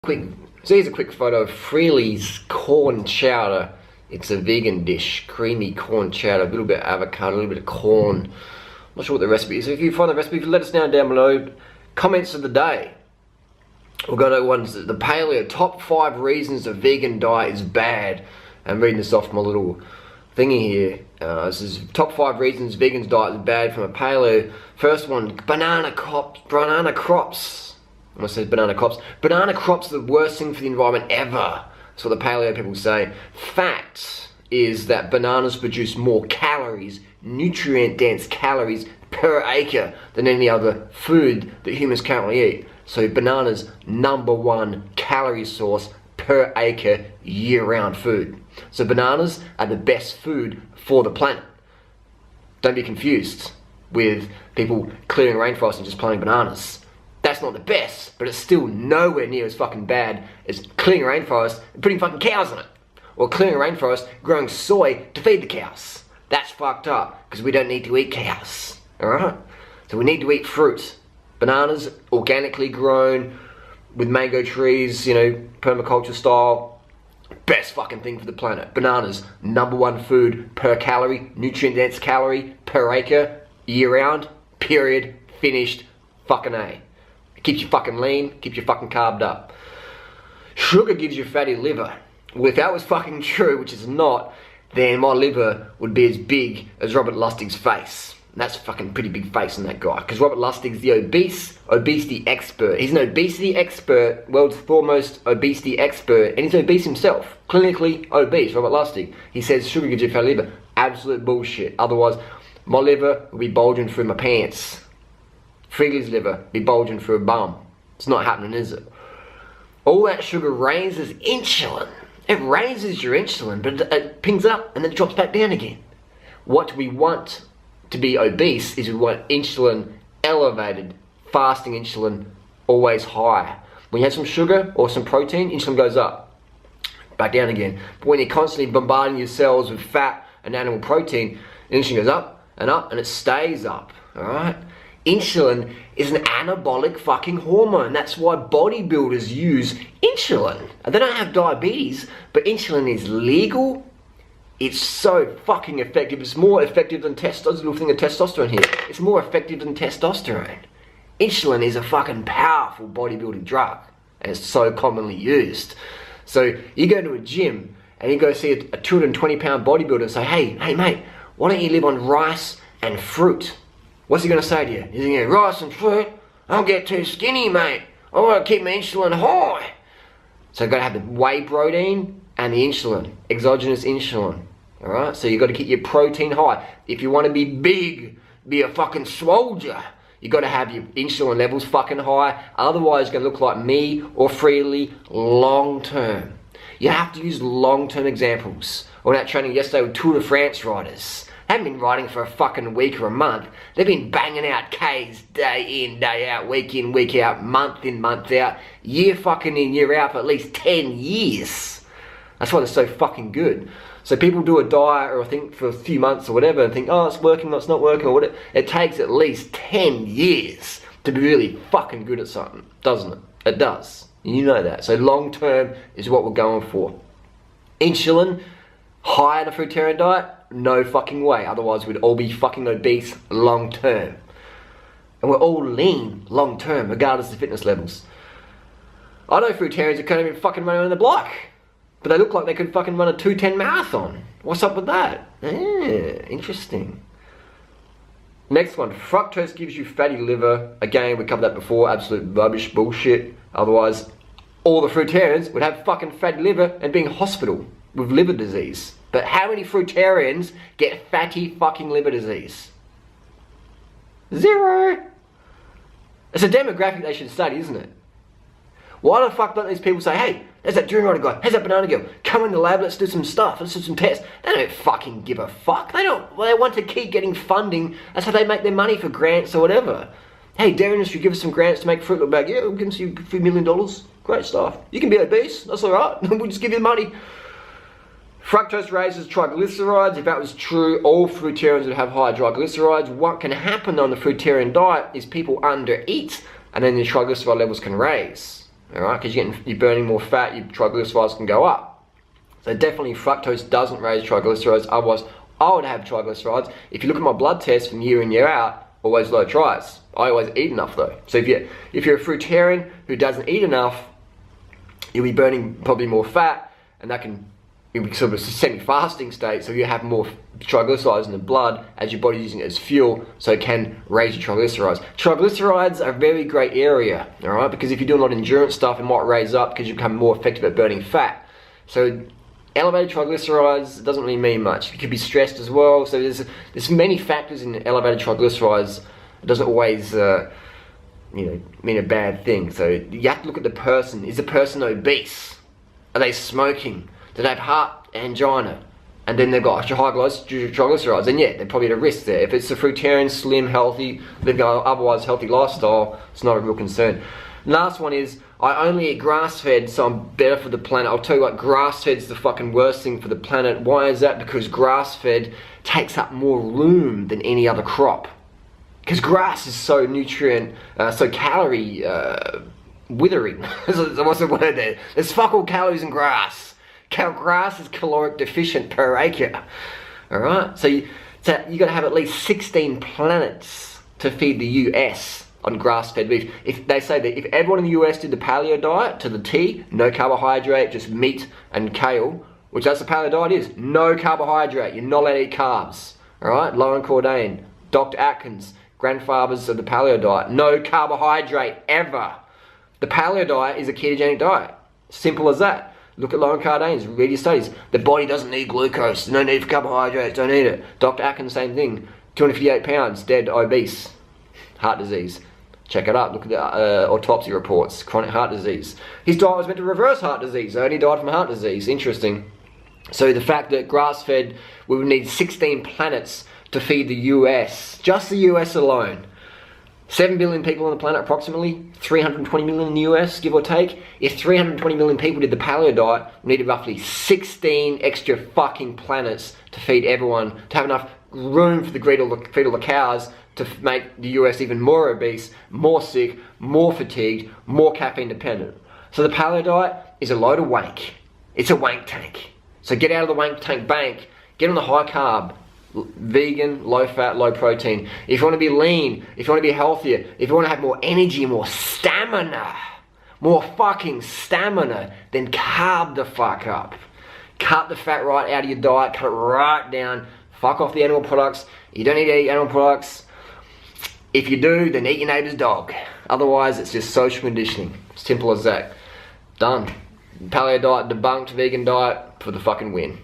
So here's a quick photo of Freely's corn chowder. It's a vegan dish, creamy corn chowder, a little bit of avocado, a little bit of corn. I'm not sure what the recipe is. So if you find the recipe, let us know down below. Comments of the day. We'll go to ones, the paleo, top 5 reasons a vegan diet is bad. I'm reading this off my little thingy here. This is top 5 reasons vegans diet is bad from a paleo. First one, banana crops. I almost said banana crops. Banana crops are the worst thing for the environment ever. That's what the paleo people say. Fact is that bananas produce more calories, nutrient-dense calories per acre than any other food that humans currently eat. So bananas, #1 calorie source per acre year-round food. So bananas are the best food for the planet. Don't be confused with people clearing rainforests and just planting bananas. That's not the best, but it's still nowhere near as fucking bad as clearing a rainforest and putting fucking cows in it. Or clearing a rainforest, growing soy to feed the cows. That's fucked up, because we don't need to eat cows, alright? So we need to eat fruit. Bananas, organically grown, with mango trees, you know, permaculture style. Best fucking thing for the planet. Bananas, #1 food per calorie, nutrient-dense calorie per acre, year-round, period, finished, fucking A. Keeps you fucking lean, keeps you fucking carved up. Sugar gives you fatty liver. Well, if that was fucking true, which is not, then my liver would be as big as Robert Lustig's face. And that's a fucking pretty big face on that guy. Because Robert Lustig's the obesity expert. He's an obesity expert, world's foremost obesity expert, and he's obese himself. Clinically obese, Robert Lustig. He says sugar gives you fatty liver. Absolute bullshit. Otherwise, my liver will be bulging through my pants. Freely's liver be bulging through a bum. It's not happening, is it? All that sugar raises insulin. It raises your insulin, but it pings up and then it drops back down again. What we want to be obese is we want insulin elevated, fasting insulin always high. When you have some sugar or some protein, insulin goes up, back down again. But when you're constantly bombarding your cells with fat and animal protein, insulin goes up, and it stays up, alright? Insulin is an anabolic fucking hormone. That's why bodybuilders use insulin. And they don't have diabetes, but insulin is legal. It's so fucking effective. It's more effective than testosterone. Little thing of testosterone here. It's more effective than testosterone. Insulin is a fucking powerful bodybuilding drug, and it's so commonly used. So you go to a gym and you go see a 220-pound bodybuilder and say, hey mate, why don't you live on rice and fruit? What's he going to say to you? He's going to go, rice and fruit? I'll get too skinny, mate. I want to keep my insulin high. So you've got to have the whey protein and the insulin, exogenous insulin. Alright? So you've got to keep your protein high. If you want to be big, be a fucking soldier, you've got to have your insulin levels fucking high. Otherwise, you're going to look like me or Freely long term. You have to use long-term examples. I went out training yesterday with Tour de France riders. They haven't been riding for a fucking week or a month. They've been banging out Ks day in, day out, week in, week out, month in, month out, year fucking in, year out for at least 10 years. That's why they're so fucking good. So people do a diet or I think for a few months or whatever and think, oh, it's working, no, it's not working or whatever. It takes at least 10 years to be really fucking good at something, doesn't it? It does. You know that. So long term is what we're going for. Insulin, high in a fruitarian diet? No fucking way. Otherwise we'd all be fucking obese long term. And we're all lean long term, regardless of fitness levels. I know fruitarians that can't even fucking run around the block. But they look like they could fucking run a 2:10 marathon. What's up with that? Interesting. Next one, fructose gives you fatty liver. Again, we covered that before, absolute rubbish bullshit. Otherwise, all the fruitarians would have fucking fatty liver and be in hospital with liver disease. But how many fruitarians get fatty fucking liver disease? 0. It's a demographic they should study, isn't it? Why the fuck don't these people say, hey, there's that Durianrider guy, there's that banana girl, come in the lab, let's do some stuff, let's do some tests. They don't fucking give a fuck. They want to keep getting funding. That's how they make their money for grants or whatever. Hey, dairy industry, give us some grants to make fruit look bad. Yeah, we'll give us you $3 million. Great stuff. You can be obese, that's alright. We'll just give you the money. Fructose raises triglycerides. If that was true, all fruitarians would have high triglycerides. What can happen on the fruitarian diet is people undereat and then the triglyceride levels can raise. alright? Because you're burning more fat, your triglycerides can go up. So definitely fructose doesn't raise triglycerides, otherwise I would have triglycerides. If you look at my blood test from year in, year out, always low tris. I always eat enough though. So if you're a fruitarian who doesn't eat enough, you'll be burning probably more fat, and that can, you'll be sort of a semi-fasting state, so you have more triglycerides in the blood as your body's using it as fuel, so it can raise your triglycerides. Triglycerides are a very great area, alright, because if you're doing a lot of endurance stuff, it might raise up because you become more effective at burning fat. So elevated triglycerides doesn't really mean much. You could be stressed as well, so there's many factors in elevated triglycerides. It doesn't always mean a bad thing. So you have to look at the person. Is the person obese? Are they smoking? Do they have heart angina? And then they've got high triglycerides, and yeah, they're probably at a risk there. If it's a fruitarian, slim, healthy, living an otherwise healthy lifestyle, it's not a real concern. Last one is, I only eat grass-fed, so I'm better for the planet. I'll tell you what, grass-fed's the fucking worst thing for the planet. Why is that? Because grass-fed takes up more room than any other crop. Because grass is so nutrient, so calorie withering. What's the word there? There's fuck all calories in grass. Grass is caloric deficient per acre. Alright? So you got to have at least 16 planets to feed the US on grass-fed beef. If they say that if everyone in the US did the paleo diet to the T, no carbohydrate, just meat and kale, which that's the paleo diet is, no carbohydrate, you're not allowed to eat carbs. Alright? Lauren Cordain, Dr. Atkins, grandfathers of the paleo diet, no carbohydrate ever. The paleo diet is a ketogenic diet. Simple as that. Look at Lauren Cordain's, read your studies. The body doesn't need glucose, no need for carbohydrates, don't need it. Dr. Atkins, same thing. 258 pounds, dead, obese, heart disease. Check it up, look at the autopsy reports, chronic heart disease. His diet was meant to reverse heart disease, only died from heart disease, interesting. So the fact that grass-fed, we would need 16 planets to feed the US, just the US alone. 7 billion people on the planet approximately, 320 million in the US, give or take. If 320 million people did the paleo diet, we needed roughly 16 extra fucking planets to feed everyone, to have enough room for the feed all the cows to make the US even more obese, more sick, more fatigued, more caffeine dependent. So the paleo diet is a load of wank. It's a wank tank. So get out of the wank tank bank, get on the high carb, vegan, low fat, low protein. If you want to be lean, if you want to be healthier, if you want to have more energy, more stamina, more fucking stamina, then carb the fuck up. Cut the fat right out of your diet, cut it right down, fuck off the animal products. You don't need to eat animal products. If you do, then eat your neighbour's dog. Otherwise, it's just social conditioning. Simple as that. Done. Paleo diet debunked, vegan diet for the fucking win.